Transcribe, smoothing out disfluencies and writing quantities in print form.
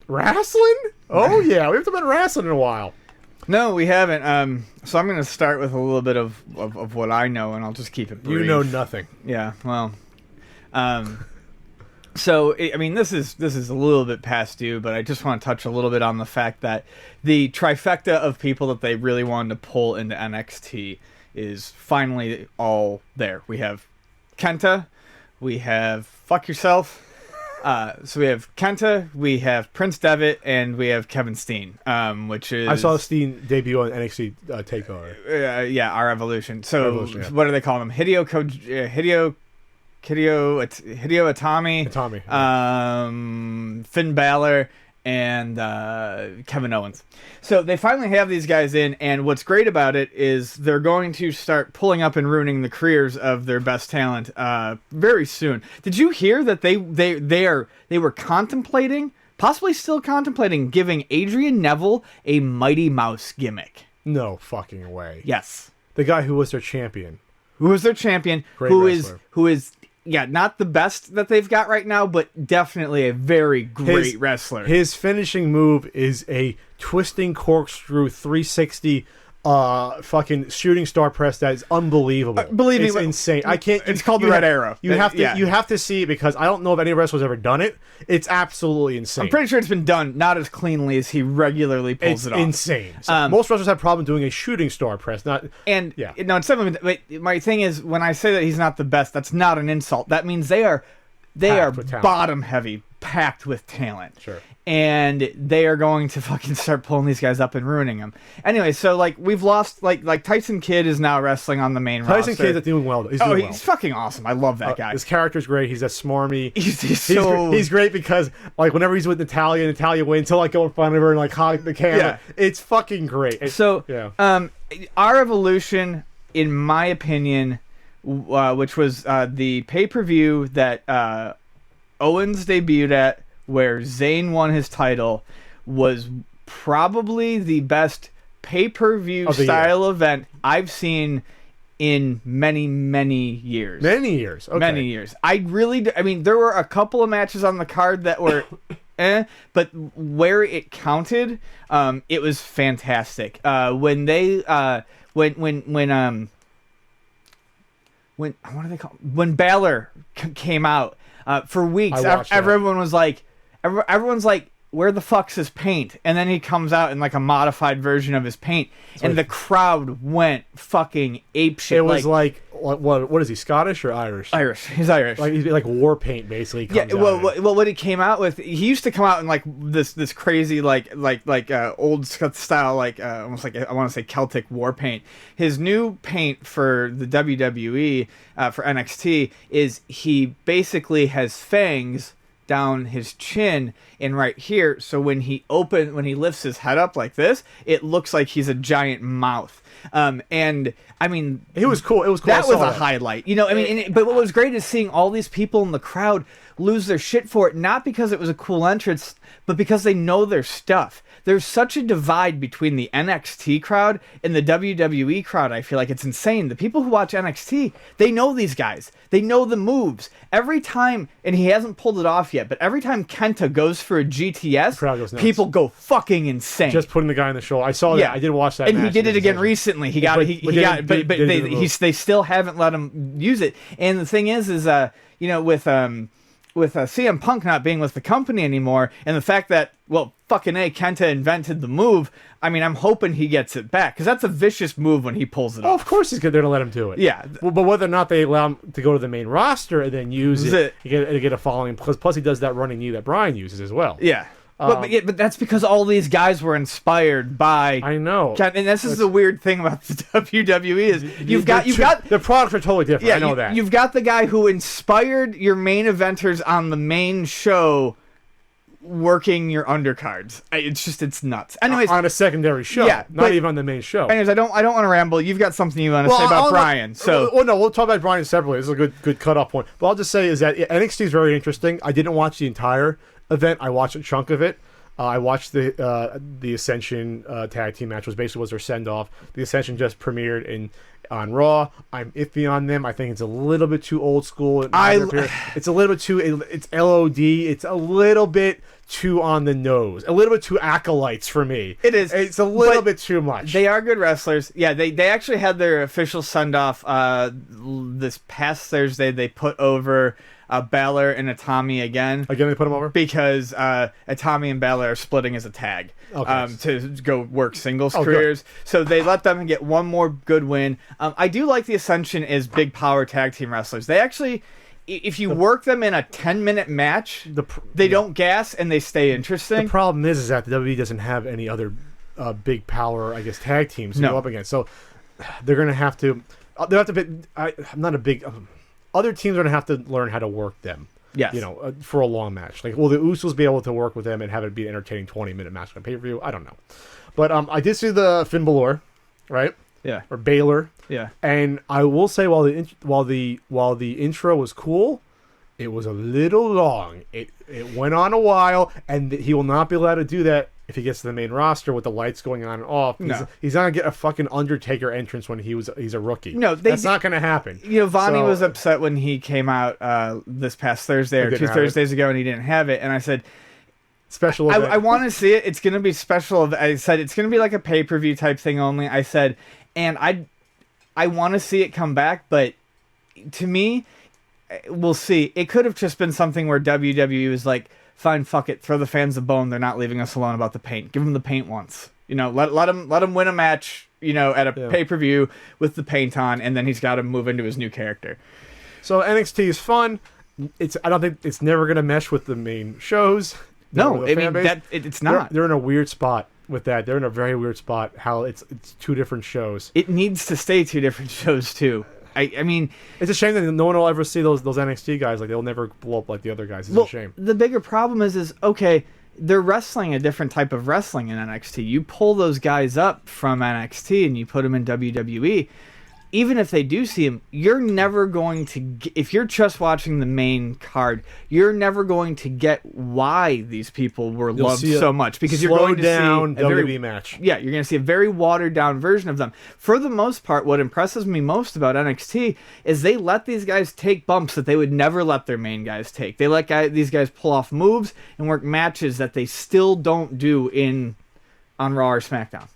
Wrestling? Oh, yeah. We haven't been wrestling in a while. No, we haven't. So I'm going to start with a little bit of what I know, and I'll just keep it brief. You know nothing. Yeah, well. So, I mean, this is a little bit past due, but I just want to touch a little bit on the fact that the trifecta of people that they really wanted to pull into NXT is finally all there. We have Kenta, we have Fuck Yourself, so we have Kenta, we have Prince Devitt, and we have Kevin Steen, which is... I saw Steen debut on NXT TakeOver. Yeah, Our Evolution. So, Evolution, yeah. What do they call him? Hideo Itami, Itami. Finn Balor, and Kevin Owens. So they finally have these guys in, and what's great about it is they're going to start pulling up and ruining the careers of their best talent very soon. Did you hear that they were contemplating, possibly still contemplating, giving Adrian Neville a Mighty Mouse gimmick? No fucking way. Yes. The guy who was their champion. Who is their champion? Great wrestler. Who is yeah, not the best that they've got right now, but definitely a very great wrestler. His finishing move is a twisting corkscrew 360 fucking shooting star press that is unbelievable. Believe me, it's insane. I can't. It's called the Red Arrow. You have to. You have to see it because I don't know if any wrestler's ever done it. It's absolutely insane. I'm pretty sure it's been done not as cleanly as he regularly pulls it off. It's insane. So most wrestlers have problem doing a shooting star press. No, it's definitely. My thing is when I say that he's not the best, that's not an insult. That means they are bottom heavy, packed with talent. Sure. And they are going to fucking start pulling these guys up and ruining them. Anyway, so like we've lost like Tyson Kidd is now wrestling on the main roster. Tyson Kidd's doing well. He's fucking awesome. I love that guy. His character's great. He's a smarmy. He's great because like whenever he's with Natalia wins, he'll like go in front of her and like hog the camera. Yeah. It's fucking great. Our Evolution, in my opinion, which was the pay-per-view that Owens debuted at, where Zayn won his title, was probably the best pay-per-view style event I've seen in many, many years. Many years. Okay. Many years. I mean, there were a couple of matches on the card that were but where it counted, it was fantastic. When Balor came out, for weeks, everyone was like, everyone's like, where the fuck's his paint? And then he comes out in like a modified version of his paint, and the crowd went fucking apeshit. It was like what is he, Scottish or Irish? Irish. He's Irish. Like war paint basically. Well, what he came out with, he used to come out in like this crazy like old style almost like I want to say Celtic war paint. His new paint for the WWE for NXT is he basically has fangs down his chin and right here, so when he lifts his head up like this, it looks like he's a giant mouth. And I mean, it was cool. It was cool. That was a highlight, you know. I mean, but what was great is seeing all these people in the crowd lose their shit for it, not because it was a cool entrance, but because they know their stuff. There's such a divide between the NXT crowd and the WWE crowd. I feel like it's insane. The people who watch NXT, they know these guys. They know the moves. Every time, and he hasn't pulled it off yet, but every time Kenta goes for a GTS, people go fucking insane. Just putting the guy on the shoulder. I saw that. I did watch that. And match. He did it again recently. But they still haven't let him use it. And the thing is with CM Punk not being with the company anymore, and the fact that, well, fucking A, Kenta invented the move, I mean, I'm hoping he gets it back, because that's a vicious move when he pulls it off. Of course he's going to let him do it. Yeah. Well, but whether or not they allow him to go to the main roster and then use it, you get a following, plus he does that running knee that Brian uses as well. Yeah. But that's because all these guys were inspired by. I know, and this is the weird thing about the WWE is you've got the products are totally different. I know that you've got the guy who inspired your main eventers on the main show, working your undercards. It's nuts. Anyways, on a secondary show, not even on the main show. Anyways, I don't want to ramble. You've got something you want to say about Brian. We'll talk about Brian separately. This is a good cut-off point. But I'll just say is that NXT is very interesting. I didn't watch the entire event. I watched a chunk of it. I watched the Ascension tag team match. Was their send off. The Ascension just premiered on Raw. I'm iffy on them. I think it's a little bit too old school. It's a little bit too. It's LOD. It's a little bit too on the nose. A little bit too acolytes for me. It is. It's a little bit too much. They are good wrestlers. Yeah, they actually had their official send off this past Thursday. They put over Balor and Itami again. Again, they put them over? Because Itami and Balor are splitting as a tag to go work singles careers. Good. So they let them get one more good win. I do like the Ascension as big power tag team wrestlers. They actually, if you work them in a 10-minute match, they don't gas and they stay interesting. The problem is that the WWE doesn't have any other big power, I guess, tag teams to go up against. So they're going to have to... I'm not a big... other teams are going to have to learn how to work them. Yes. For a long match. Like, will the Usos be able to work with them and have it be an entertaining 20-minute match on pay-per-view? I don't know. But I did see the Finn Balor, right? Yeah. Or Baylor. Yeah. And I will say, while the intro was cool, it was a little long. It went on a while, and he will not be allowed to do that if he gets to the main roster with the lights going on and off. He's not gonna get a fucking Undertaker entrance when he's a rookie. No, that's not gonna happen. Vonnie was upset when he came out this past Thursday or 2 Thursdays ago, and he didn't have it. And I said, special. I want to see it. It's gonna be special. I said it's gonna be like a pay-per-view type thing only. I said, and I want to see it come back, but to me, we'll see. It could have just been something where WWE was like, fine, fuck it, throw the fans a bone. They're not leaving us alone about the paint. Give them the paint once. Let him win a match, at a pay-per-view with the paint on, and then he's got to move into his new character. So NXT is fun. I don't think it's never going to mesh with the main shows. No, I mean it's not. They're in a weird spot with that. They're in a very weird spot. How it's 2 different shows. It needs to stay 2 different shows too. I mean, it's a shame that no one will ever see those NXT guys. Like, they'll never blow up like the other guys. It's a shame. The bigger problem is okay, they're wrestling a different type of wrestling in NXT. You pull those guys up from NXT and you put them in WWE. Even if they do see him, you're never going to if you're just watching the main card, you're never going to get why these people were loved so much, because you're going to see a WWE match. Yeah, you're going to see a very watered down version of them. For the most part, what impresses me most about NXT is they let these guys take bumps that they would never let their main guys take. They let these guys pull off moves and work matches that they still don't do on Raw or SmackDown.